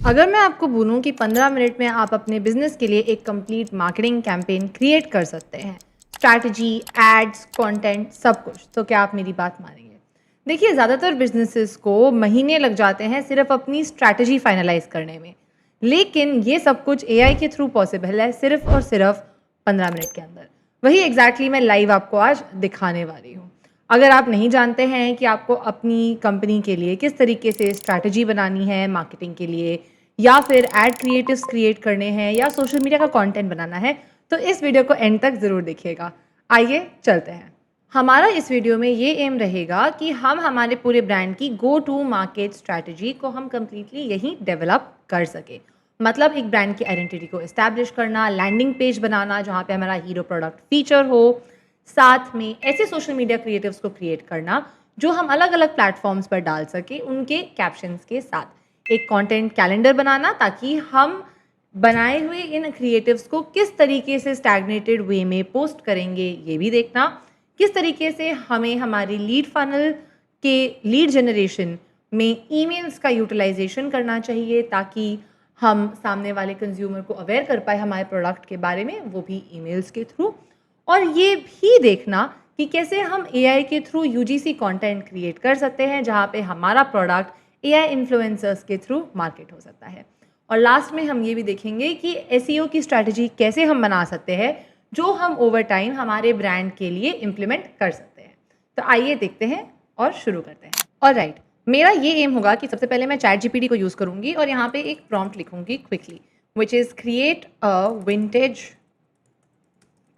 अगर मैं आपको बोलूँ कि 15 मिनट में आप अपने बिज़नेस के लिए एक कंप्लीट मार्केटिंग कैंपेन क्रिएट कर सकते हैं, स्ट्रैटेजी, एड्स, कंटेंट, सब कुछ, तो क्या आप मेरी बात मानेंगे? देखिए, ज़्यादातर बिज़नेसेस को महीने लग जाते हैं सिर्फ अपनी स्ट्रैटेजी फाइनलाइज़ करने में, लेकिन ये सब कुछ एआई के थ्रू पॉसिबल है सिर्फ और सिर्फ 15 मिनट के अंदर। वही एग्जैक्टली मैं लाइव आपको आज दिखाने वाली हूँ। अगर आप नहीं जानते हैं कि आपको अपनी कंपनी के लिए किस तरीके से स्ट्रैटेजी बनानी है मार्केटिंग के लिए, या फिर एड क्रिएटिव्स क्रिएट करने हैं, या सोशल मीडिया का कंटेंट बनाना है, तो इस वीडियो को एंड तक ज़रूर देखिएगा। आइए चलते हैं। हमारा इस वीडियो में ये एम रहेगा कि हम हमारे पूरे ब्रांड की गो टू मार्केट स्ट्रैटेजी को हम कंप्लीटली यहीं डेवलप कर सके। मतलब एक ब्रांड की आइडेंटिटी को इस्टेब्लिश करना, लैंडिंग पेज बनाना जहाँ पे हमारा हीरो प्रोडक्ट फीचर हो, साथ में ऐसे सोशल मीडिया क्रिएटिव्स को क्रिएट करना जो हम अलग अलग प्लेटफॉर्म्स पर डाल सके उनके कैप्शंस के साथ, एक कंटेंट कैलेंडर बनाना ताकि हम बनाए हुए इन क्रिएटिव्स को किस तरीके से स्टैग्नेटेड वे में पोस्ट करेंगे ये भी देखना, किस तरीके से हमें हमारी लीड फनल के लीड जनरेशन में ईमेल्स का यूटिलाइजेशन करना चाहिए ताकि हम सामने वाले कंज्यूमर को अवेयर कर पाए हमारे प्रोडक्ट के बारे में, वो भी ईमेल्स के थ्रू। और ये भी देखना कि कैसे हम एआई के थ्रू यूजीसी कंटेंट क्रिएट कर सकते हैं जहाँ पे हमारा प्रोडक्ट एआई इन्फ्लुएंसर्स के थ्रू मार्केट हो सकता है। और लास्ट में हम ये भी देखेंगे कि एसईओ की स्ट्रैटेजी कैसे हम बना सकते हैं जो हम ओवर टाइम हमारे ब्रांड के लिए इम्प्लीमेंट कर सकते हैं। तो आइए देखते हैं और शुरू करते हैं। ऑलराइट, मेरा ये एम होगा कि सबसे पहले मैं चैट जीपीटी को यूज़ करूँगी और यहाँ पे एक प्रॉम्प्ट लिखूँगी quickly, which is create a vintage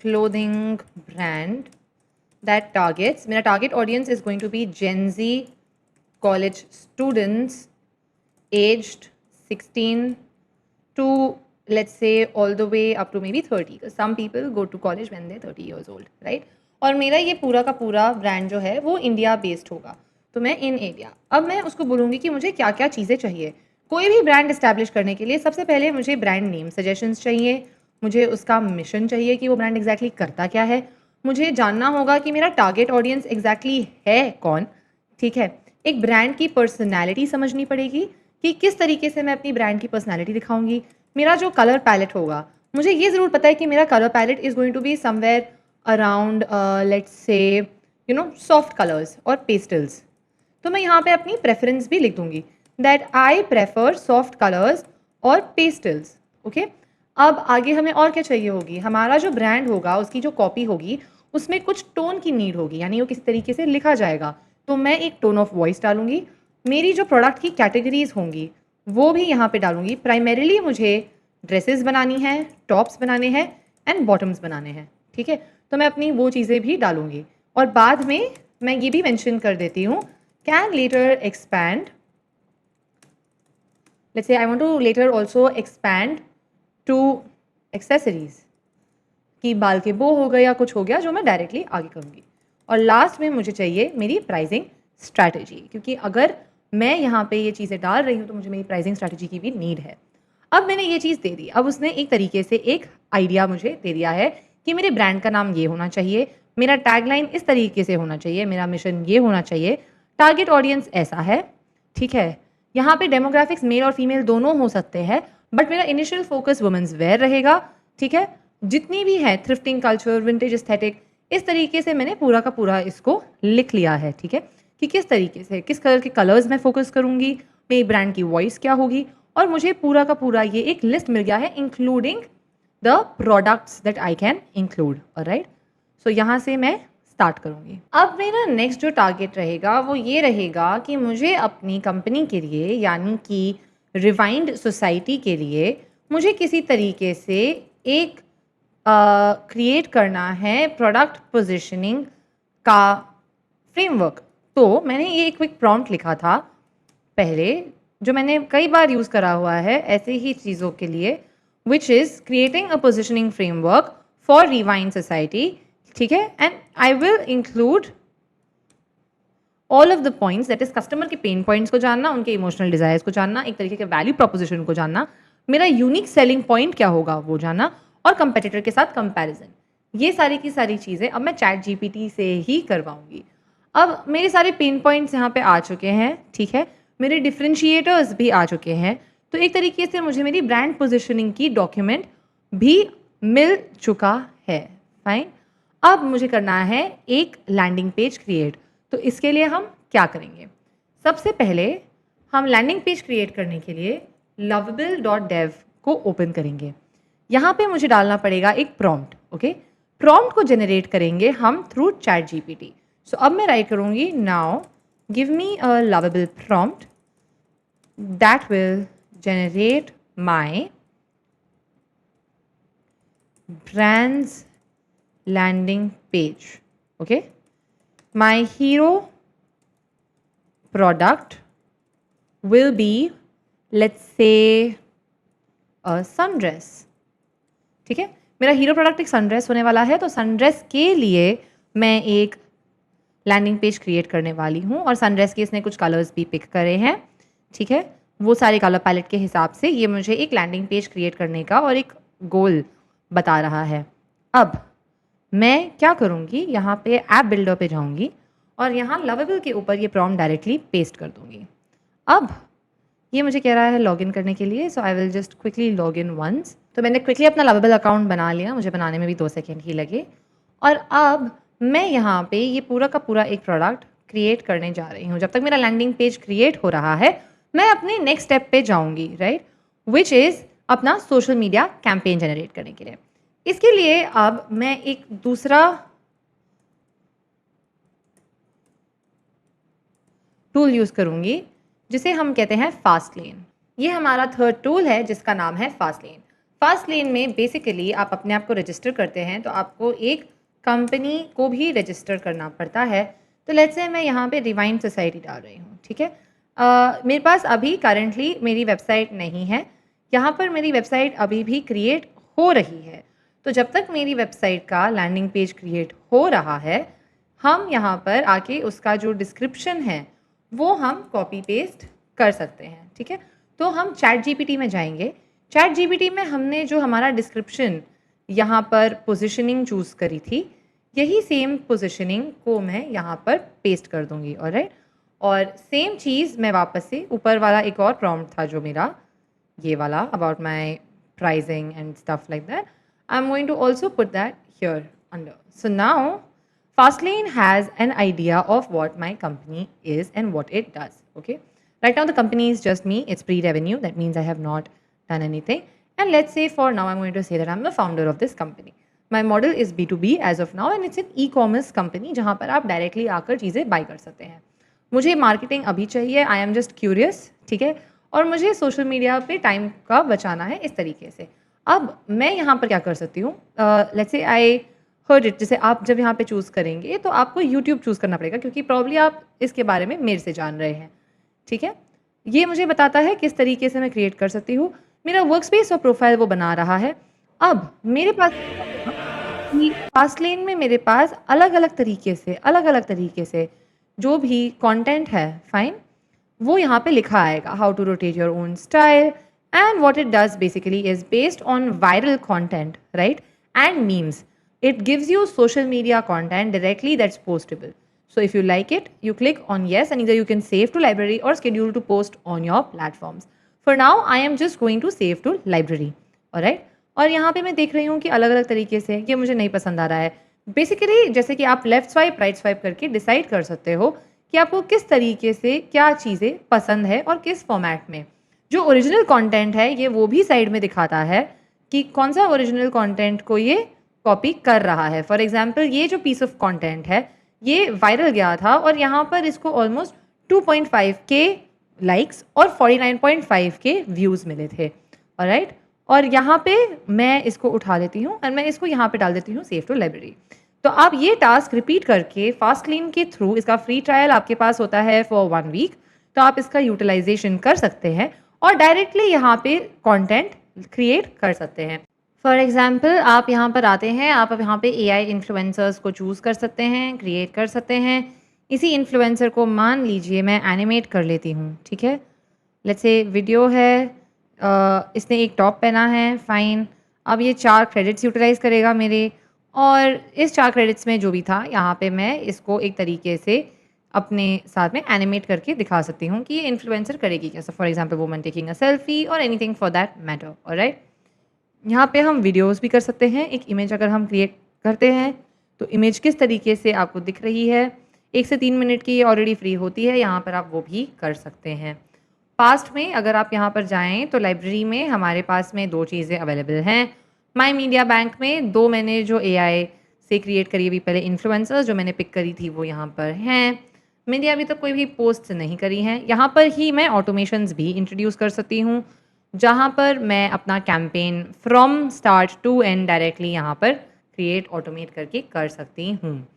clothing brand that targets, मेरा target audience is going to be Gen Z college students aged 16 to, let's say, all the way up to maybe 30, because some people go to college when they're 30 years old, right? और मेरा ये पूरा का पूरा brand जो है वो India based होगा, तो मैं इन एरिया। अब मैं उसको बोलूँगी कि मुझे क्या क्या चीज़ें चाहिए। कोई भी ब्रांड इस्टेब्लिश करने के लिए सबसे पहले मुझे ब्रांड नेम सजेशंस चाहिए, मुझे उसका मिशन चाहिए कि वो ब्रांड एग्जैक्टली करता क्या है, मुझे जानना होगा कि मेरा टारगेट ऑडियंस एग्जैक्टली है कौन, ठीक है। एक ब्रांड की पर्सनैलिटी समझनी पड़ेगी कि किस तरीके से मैं अपनी ब्रांड की पर्सनैलिटी दिखाऊंगी। मेरा जो कलर पैलेट होगा, मुझे ये ज़रूर पता है कि मेरा colour palette is going to be somewhere around let's say soft colours और पेस्टल्स। तो मैं यहाँ पे अपनी प्रेफरेंस भी लिख दूंगी that I prefer soft colours और पेस्टल्स, ओके। अब आगे हमें और क्या चाहिए होगी, हमारा जो ब्रांड होगा उसकी जो कॉपी होगी उसमें कुछ टोन की नीड होगी, यानी वो किस तरीके से लिखा जाएगा। तो मैं एक टोन ऑफ वॉइस डालूंगी। मेरी जो प्रोडक्ट की कैटेगरीज होंगी वो भी यहाँ पे डालूंगी। प्राइमरीली मुझे ड्रेसेस बनानी है, टॉप्स बनाने हैं एंड बॉटम्स बनाने हैं, ठीक है। तो मैं अपनी वो चीज़ें भी डालूंगी और बाद में मैं ये भी मेंशन कर देती हूँ, can letter expand, let's say I want to later also expand to accessories, कि बाल के बो हो गया या कुछ हो गया जो मैं डायरेक्टली आगे करूँगी। और लास्ट में मुझे चाहिए मेरी प्राइसिंग स्ट्रैटेजी, क्योंकि अगर मैं यहाँ पे ये चीज़ें डाल रही हूँ तो मुझे मेरी प्राइसिंग स्ट्रैटेजी की भी नीड है। अब मैंने ये चीज़ दे दी, अब उसने एक तरीके से एक आइडिया मुझे दे दिया है कि मेरे ब्रांड का नाम ये होना चाहिए, मेरा टैगलाइन इस तरीके से होना चाहिए, मेरा मिशन ये होना चाहिए, टारगेट ऑडियंस ऐसा है, ठीक है। यहाँ पे डेमोग्राफिक्स मेल और फीमेल दोनों हो सकते हैं, बट मेरा इनिशियल फोकस वुमेन्स वेयर रहेगा, ठीक है। जितनी भी है थ्रिफ्टिंग कल्चर, विंटेज एस्थेटिक, इस तरीके से मैंने पूरा का पूरा इसको लिख लिया है, ठीक है, कि किस तरीके से किस कलर के कलर्स मैं फोकस करूँगी, मेरी ब्रांड की वॉइस क्या होगी, और मुझे पूरा का पूरा ये एक लिस्ट मिल गया है including the products that I can include. Alright, so यहाँ से मैं स्टार्ट करूँगी। अब मेरा नेक्स्ट जो टारगेट रहेगा वो ये रहेगा कि मुझे अपनी कंपनी के लिए, यानी कि रिवाइंड सोसाइटी के लिए, मुझे किसी तरीके से एक क्रिएट करना है प्रोडक्ट पोजीशनिंग का फ्रेमवर्क। तो मैंने ये एक क्विक प्रॉम्प्ट लिखा था पहले, जो मैंने कई बार यूज़ करा हुआ है ऐसे ही चीज़ों के लिए, which is creating a positioning framework for rewind society, ठीक है। And I will include all of the points, that is customer के पेन पॉइंट्स को जानना, उनके इमोशनल डिजायर्स को जानना, एक तरीके के वैल्यू प्रोपोजिशन को जानना, मेरा यूनिक सेलिंग पॉइंट क्या होगा वो जानना, और कंपेटिटर के साथ कंपैरिजन। ये सारी की सारी चीज़ें अब मैं चैट जीपीटी से ही करवाऊंगी। अब मेरे सारे पेन पॉइंट्स यहाँ पे आ चुके हैं, ठीक है, मेरे डिफ्रेंशिएटर्स भी आ चुके हैं। तो एक तरीके से मुझे मेरी ब्रांड पोजिशनिंग की डॉक्यूमेंट भी मिल चुका है। फाइन। अब मुझे करना है एक लैंडिंग पेज क्रिएट। तो इसके लिए हम क्या करेंगे? सबसे पहले हम लैंडिंग पेज क्रिएट करने के लिए lovable.dev को ओपन करेंगे। यहाँ पे मुझे डालना पड़ेगा एक प्रॉम्प्ट। ओके, प्रॉम्प्ट को जनरेट करेंगे हम थ्रू ChatGPT। सो अब मैं राइट करूँगी, now give me a lovable prompt that will generate my brand's landing page. Okay, my hero product will be, let's say, a sundress. ठीक है, मेरा हीरो प्रोडक्ट एक सनड्रेस होने वाला है। तो सनड्रेस के लिए मैं एक लैंडिंग पेज क्रिएट करने वाली हूँ और सनड्रेस के इसने कुछ कलर्स भी पिक करे हैं। ठीक है, वो सारे कलर पैलेट के हिसाब से ये मुझे एक लैंडिंग पेज क्रिएट करने का और एक गोल बता रहा है। अब मैं क्या करूँगी, यहाँ पे ऐप बिल्डर पे जाऊँगी और यहाँ लवेबल के ऊपर ये प्रॉम्प्ट डायरेक्टली पेस्ट कर दूँगी। अब ये मुझे कह रहा है लॉगिन करने के लिए, so I will just quickly log in once. तो मैंने क्विकली अपना लवेबल अकाउंट बना लिया, मुझे बनाने में भी 2 सेकेंड ही लगे। और अब मैं यहाँ पे ये पूरा का पूरा एक प्रोडक्ट क्रिएट करने जा रही हूँ। जब तक मेरा लैंडिंग पेज क्रिएट हो रहा है मैं अपने नेक्स्ट स्टेप पे जाऊँगी, राइट, विच इज़ अपना सोशल मीडिया कैंपेन जनरेट करने के लिए। इसके लिए अब मैं एक दूसरा टूल यूज़ करूँगी जिसे हम कहते हैं फास्टलेन। ये हमारा थर्ड टूल है जिसका नाम है फास्टलेन। फास्टलेन में बेसिकली आप अपने आप को रजिस्टर करते हैं तो आपको एक कंपनी को भी रजिस्टर करना पड़ता है। तो लेट्स से मैं यहाँ पे रिवाइंड सोसाइटी डाल रही हूँ। ठीक है, मेरे पास अभी करंटली मेरी वेबसाइट नहीं है, यहाँ पर मेरी वेबसाइट अभी भी क्रिएट हो रही है। तो जब तक मेरी वेबसाइट का लैंडिंग पेज क्रिएट हो रहा है हम यहाँ पर आके उसका जो डिस्क्रिप्शन है वो हम कॉपी पेस्ट कर सकते हैं। ठीक है, तो हम ChatGPT में जाएंगे। ChatGPT में हमने जो हमारा डिस्क्रिप्शन यहाँ पर पोजिशनिंग चूज़ करी थी, यही सेम पोजिशनिंग को मैं यहाँ पर पेस्ट कर दूँगी। ऑलराइट, और सेम चीज़ मैं वापस से ऊपर वाला एक और प्रॉम्प्ट था जो मेरा ये वाला about my pricing and stuff like that, I am going to also put that here under. So now Fastlane has an idea of what my company is and what it does. Okay, right now the company is just me, it's pre-revenue, that means I have not done anything. And let's say for now I'm going to say that I'm the founder of this company. My model is B2B as of now and it's an e-commerce company जहाँ पर आप directly आकर चीज़ें by कर सकते हैं। मुझे marketing अभी चाहिए, आई एम जस्ट क्यूरियस। ठीक है, और मुझे सोशल मीडिया पे टाइम का बचाना है इस तरीके से। अब मैं यहाँ पर क्या कर सकती हूँ, let's say I heard it, जैसे आप जब यहाँ पे चूज़ करेंगे तो आपको यूट्यूब चूज़ करना पड़ेगा क्योंकि प्रॉब्ली आप इसके बारे में मेरे से जान रहे हैं। ठीक है, ये मुझे बताता है किस तरीके से मैं क्रिएट कर सकती हूँ। मेरा वर्क स्पेस और प्रोफाइल वो बना रहा है। अब मेरे पास फास्टलेन में मेरे पास अलग अलग तरीके से जो भी कंटेंट है, फाइन, वो यहाँ पे लिखा आएगा। How to rotate your own style and what it does basically is based on viral content, right, and memes. It gives you social media content directly that's postable. So if you like it, you click on yes and either you can save to library or schedule to post on your platforms. For now, I am just going to save to library. Alright? और यहाँ पे मैं देख रही हूँ कि अलग अलग तरीके से ये मुझे नहीं पसंद आ रहा है। बेसिकली जैसे कि आप लेफ्ट स्वाइप राइट स्वाइप करके डिसाइड कर सकते हो कि आपको किस तरीके से क्या चीज़ें पसंद है और किस फॉर्मेट में। जो ओरिजिनल कॉन्टेंट है ये वो भी साइड में दिखाता है कि कौन सा ओरिजिनल कॉन्टेंट को ये कॉपी कर रहा है। फॉर एग्जाम्पल ये जो पीस ऑफ कंटेंट है ये वायरल गया था और यहाँ पर इसको ऑलमोस्ट 2.5K लाइक्स और 49.5K व्यूज़ मिले थे। ऑलराइट, और यहाँ पे मैं इसको उठा लेती हूँ और मैं इसको यहाँ पे डाल देती हूँ सेव टू लाइब्रेरी। तो आप ये टास्क रिपीट करके फास्टलेन के थ्रू, इसका फ्री ट्रायल आपके पास होता है फॉर 1 वीक, तो आप इसका यूटिलाइजेशन कर सकते हैं और डायरेक्टली यहाँ पे कॉन्टेंट क्रिएट कर सकते हैं। फॉर एग्जाम्पल आप यहाँ पर आते हैं, आप अब यहाँ पे AI इन्फ्लुएंसर्स को चूज़ कर सकते हैं, क्रिएट कर सकते हैं। इसी इन्फ्लुएंसर को मान लीजिए मैं एनिमेट कर लेती हूँ। ठीक है, लेट्स से वीडियो है, इसने एक टॉप पहना है, फाइन। अब ये 4 क्रेडिट्स यूटिलाइज़ करेगा मेरे, और इस 4 क्रेडिट्स में जो भी था यहाँ पे मैं इसको एक तरीके से अपने साथ में एनिमेट करके दिखा सकती हूँ कि ये इन्फ्लुएंसर करेगी कैसे। For example woman taking a selfie और anything for that matter, alright. यहाँ पे हम वीडियोस भी कर सकते हैं। एक इमेज अगर हम क्रिएट करते हैं तो इमेज किस तरीके से आपको दिख रही है, 1 से 3 मिनट की ऑलरेडी फ्री होती है, यहाँ पर आप वो भी कर सकते हैं। पास्ट में अगर आप यहाँ पर जाएँ तो लाइब्रेरी में हमारे पास में 2 चीज़ें अवेलेबल हैं। माई मीडिया बैंक में 2 मैंने जो एआई से क्रिएट करी अभी पहले इन्फ्लुएंसर्स जो मैंने पिक करी थी वो यहाँ पर हैं। मैंने अभी तक कोई भी पोस्ट नहीं करी हैं। यहाँ पर ही मैं ऑटोमेशंस भी इंट्रोड्यूस कर सकती हूँ, जहाँ पर मैं अपना campaign from start to end directly यहाँ पर क्रिएट ऑटोमेट करके कर सकती हूँ।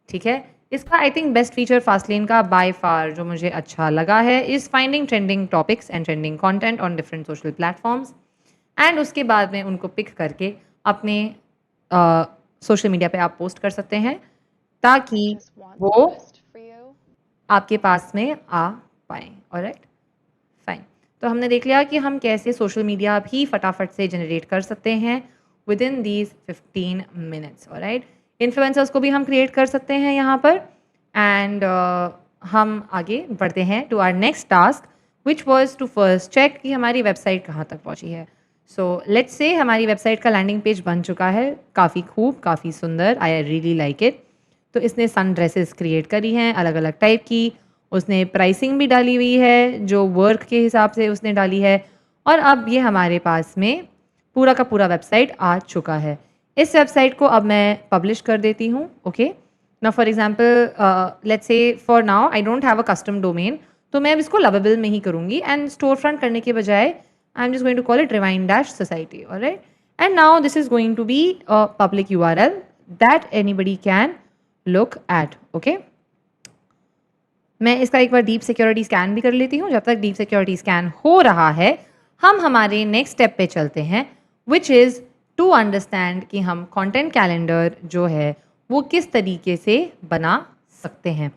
ठीक है, इसका आई थिंक बेस्ट फीचर फास्टलेन का बाय फार जो मुझे अच्छा लगा है is finding trending topics and trending content on different social platforms and उसके बाद में उनको पिक करके अपने सोशल मीडिया पे आप पोस्ट कर सकते हैं ताकि वो आपके पास में आ पाएँ। Alright, fine. तो हमने देख लिया कि हम कैसे सोशल मीडिया भी फटाफट से जनरेट कर सकते हैं with in these 15 minutes. Alright, influencers को भी हम क्रिएट कर सकते हैं यहाँ पर एंड हम आगे बढ़ते हैं to our next task which was to first check कि हमारी वेबसाइट कहाँ तक पहुँची है। सो लेट्स से हमारी वेबसाइट का लैंडिंग पेज बन चुका है, काफ़ी खूब, काफ़ी सुंदर, आई रियली लाइक इट। तो इसने सन ड्रेसेस क्रिएट करी हैं अलग अलग टाइप की, उसने प्राइसिंग भी डाली हुई है जो वर्क के हिसाब से उसने डाली है, और अब ये हमारे पास में पूरा का पूरा वेबसाइट आ चुका है। इस वेबसाइट को अब मैं पब्लिश कर देती हूँ। Okay, now for example let's say for now I don't have a custom domain, तो मैं अब इसको लवेबल में ही करूँगी एंड स्टोर फ्रंट करने के बजाय I am just going to call it rewind dash society. Alright, and now this is going to be a public URL that anybody can look at. Okay, मैं इसका एक बार deep security scan भी कर लेती हूँ। जब तक डीप सिक्योरिटी स्कैन हो रहा है हम हमारे नेक्स्ट स्टेप पे चलते हैं विच इज़ टू अंडरस्टैंड कि हम कंटेंट कैलेंडर जो है वो किस तरीके से बना सकते हैं।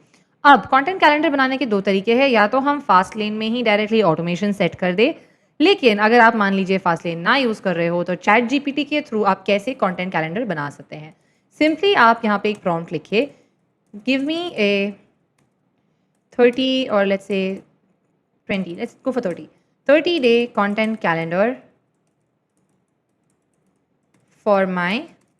अब कंटेंट कैलेंडर बनाने के 2 तरीके हैं, या तो हम फास्ट लेन में ही डायरेक्टली ऑटोमेशन सेट कर दे, लेकिन अगर आप मान लीजिए फास्ट लेन ना यूज़ कर रहे हो तो चैट जीपीटी के थ्रू आप कैसे कंटेंट कैलेंडर बना सकते हैं। सिंपली आप यहाँ पे एक प्रॉम्प्ट लिखिए, give me A 30 or let's say 20, let's go for 30-day content calendar for my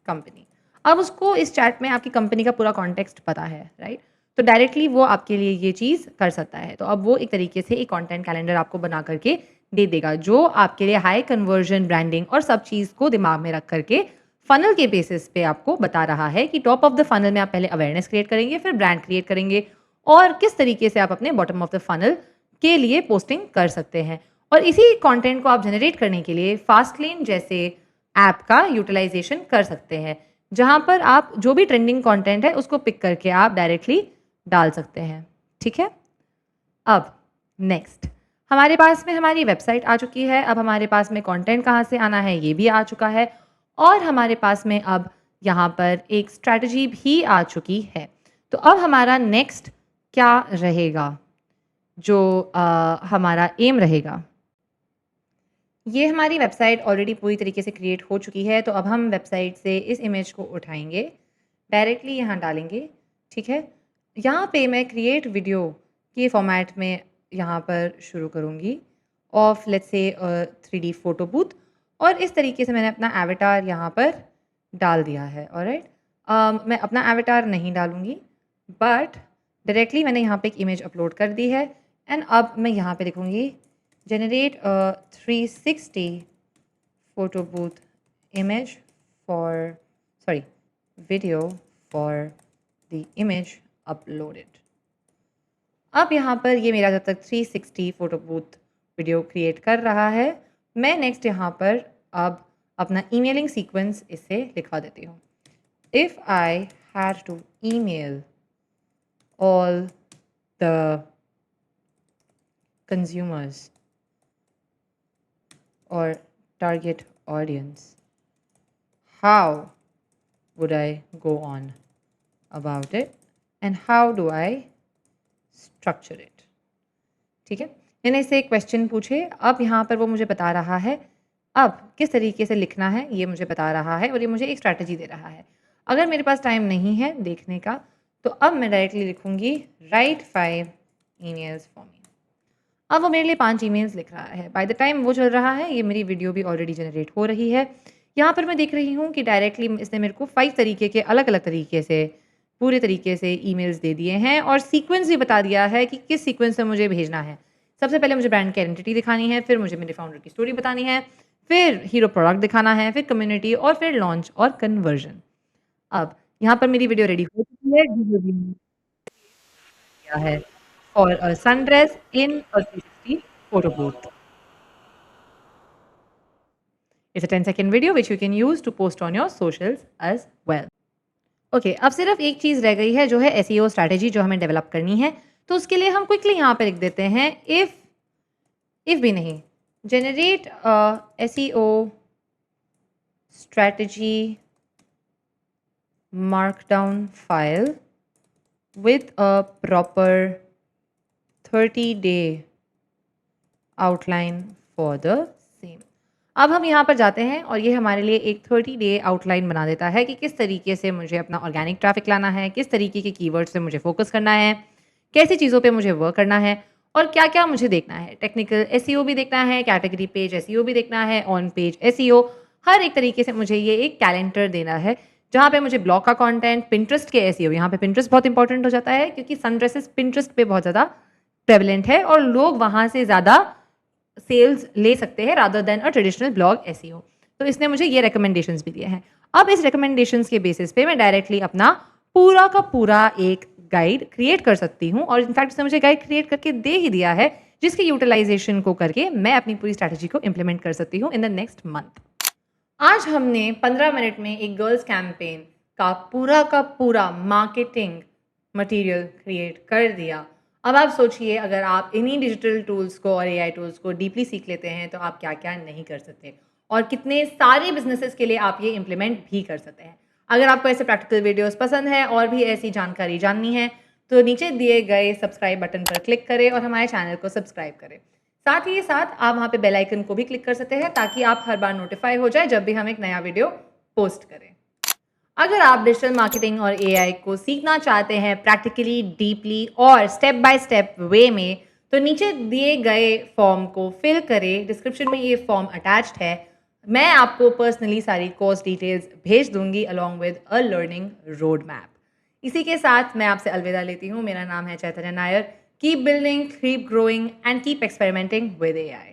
company। अब उसको इस चैट में आपकी कंपनी का पूरा कॉन्टेक्स्ट पता है, राइट? तो डायरेक्टली वो आपके लिए ये चीज़ कर सकता है। तो अब वो एक तरीके से एक कंटेंट कैलेंडर आपको बना करके दे देगा जो आपके लिए हाई कन्वर्जन, ब्रांडिंग और सब चीज़ को दिमाग में रख करके फनल के बेसिस पे आपको बता रहा है कि टॉप ऑफ द फनल में आप पहले अवेयरनेस क्रिएट करेंगे, फिर ब्रांड क्रिएट करेंगे और किस तरीके से आप अपने बॉटम ऑफ द फनल के लिए पोस्टिंग कर सकते हैं। और इसी कंटेंट को आप जनरेट करने के लिए फास्टलेन जैसे ऐप का यूटिलाइजेशन कर सकते हैं, जहाँ पर आप जो भी ट्रेंडिंग कंटेंट है उसको पिक करके आप डायरेक्टली डाल सकते हैं। ठीक है, अब नेक्स्ट हमारे पास में हमारी वेबसाइट आ चुकी है। अब हमारे पास में कंटेंट कहाँ से आना है ये भी आ चुका है, और हमारे पास में अब यहाँ पर एक स्ट्रैटेजी भी आ चुकी है। तो अब हमारा नेक्स्ट क्या रहेगा, जो हमारा एम रहेगा। ये हमारी वेबसाइट ऑलरेडी पूरी तरीके से क्रिएट हो चुकी है, तो अब हम वेबसाइट से इस इमेज को उठाएंगे, डायरेक्टली यहाँ डालेंगे। ठीक है, यहाँ पे मैं क्रिएट वीडियो के फॉर्मेट में यहाँ पर शुरू करूँगी of let's say 3D photo booth, और इस तरीके से मैंने अपना एवटार यहाँ पर डाल दिया है। ऑलराइट, मैं अपना एवटार नहीं डालूँगी, बट डायरेक्टली मैंने यहाँ पे एक इमेज अपलोड कर दी है एंड अब मैं यहाँ पे लिखूँगी generate a 360 photo booth image for video for the image uploaded। अब यहाँ पर ये मेरा जब तक 360 फोटो बूथ वीडियो क्रिएट कर रहा है, मैं नेक्स्ट यहाँ पर अब अपना ईमेलिंग सीक्वेंस इससे लिखवा देती हूँ। If I had to email all the consumers or target audience, how would I go on about it and how do I structure it। ठीक है, मैंने इससे एक क्वेश्चन पूछे, अब यहाँ पर वो मुझे बता रहा है अब किस तरीके से लिखना है, ये मुझे बता रहा है और ये मुझे एक स्ट्रैटेजी दे रहा है। अगर मेरे पास टाइम नहीं है देखने का तो अब मैं डायरेक्टली लिखूँगी राइट 5 ईमेल्स फॉर मी। अब वो मेरे लिए 5 ईमेल्स लिख रहा है। बाय द टाइम वो चल रहा है, ये मेरी वीडियो भी ऑलरेडी जनरेट हो रही है। यहाँ पर मैं देख रही हूँ कि डायरेक्टली इसने मेरे को 5 तरीके के अलग-अलग तरीके से, पूरे तरीके से ईमेल्स दे दिए हैं और सीक्वेंस भी बता दिया है कि किस सीक्वेंस में मुझे भेजना है। सबसे पहले मुझे ब्रांड की आइडेंटिटी दिखानी है, फिर मुझे मेरे फाउंडर की स्टोरी बतानी है, फिर हीरो प्रोडक्ट दिखाना है, फिर कम्युनिटी और फिर लॉन्च और कन्वर्जन। अब यहाँ पर मेरी वीडियो रेडी हो चुकी है, जो भी मैंने किया है for a sundress in a 360 photo booth. It's a 10-second video which you can use to post on your socials as well. Okay, अब सिर्फ एक चीज़ रह गई है जो है एसईओ स्ट्रैटेजी जो हमें डेवलप करनी है। तो उसके लिए हम क्विकली यहाँ पे लिख देते हैं इफ़ भी नहीं, generate SEO strategy markdown file with a proper 30-day outline for the same। अब हम यहाँ पर जाते हैं और ये हमारे लिए एक 30-डे आउटलाइन बना देता है कि किस तरीके से मुझे अपना ऑर्गेनिक ट्रैफिक लाना है, किस तरीके के कीवर्ड से मुझे फोकस करना है, कैसी चीज़ों पे मुझे वर्क करना है और क्या-क्या मुझे देखना है। टेक्निकल एसईओ भी देखना है, कैटेगरी पेज एसईओ भी देखना है, ऑन पेज एसईओ, हर एक तरीके से मुझे ये एक कैलेंडर देना है, जहाँ पे मुझे ब्लॉग का कंटेंट, पिंटरेस्ट के एसईओ, यहाँ पे पिंटरेस्ट बहुत इंपॉर्टेंट हो जाता है क्योंकि सनड्रेसेस पिंटरेस्ट पे बहुत ज़्यादा प्रेवलेंट है और लोग वहाँ से ज़्यादा सेल्स ले सकते हैं rather than a traditional blog SEO. तो इसने मुझे ये रिकमेंडेशंस भी दिए हैं। अब इस रिकमेंडेशंस के बेसिस पे मैं डायरेक्टली अपना पूरा का पूरा एक गाइड क्रिएट कर सकती हूँ और इनफैक्ट उसने मुझे गाइड क्रिएट करके दे ही दिया है, जिसके यूटिलाइजेशन को करके मैं अपनी पूरी स्ट्रैटेजी को इम्प्लीमेंट कर सकती हूँ इन द नेक्स्ट मंथ। आज हमने 15 मिनट में एक गर्ल्स कैंपेन का पूरा मार्केटिंग मटेरियल क्रिएट कर दिया। अब आप सोचिए, अगर आप इन्हीं डिजिटल टूल्स को और एआई टूल्स को डीपली सीख लेते हैं तो आप क्या-क्या नहीं कर सकते और कितने सारे बिजनेसेस के लिए आप ये इम्प्लीमेंट भी कर सकते हैं। अगर आपको ऐसे प्रैक्टिकल वीडियोस पसंद है और भी ऐसी जानकारी जाननी है तो नीचे दिए गए सब्सक्राइब बटन पर क्लिक करें और हमारे चैनल को सब्सक्राइब करें। साथ ही साथ आप वहाँ पे बेल आइकन को भी क्लिक कर सकते हैं ताकि आप हर बार नोटिफाई हो जाए जब भी हम एक नया वीडियो पोस्ट करें। अगर आप डिजिटल मार्केटिंग और एआई को सीखना चाहते हैं प्रैक्टिकली, डीपली और स्टेप बाय स्टेप वे में, तो नीचे दिए गए फॉर्म को फिल करें। डिस्क्रिप्शन में ये फॉर्म अटैच्ड है। मैं आपको पर्सनली सारी कोर्स डिटेल्स भेज दूंगी along with a learning road map. इसी के साथ मैं आपसे अलविदा लेती हूँ। मेरा नाम है Chaitanya Nair. Keep building, keep growing and keep experimenting with AI.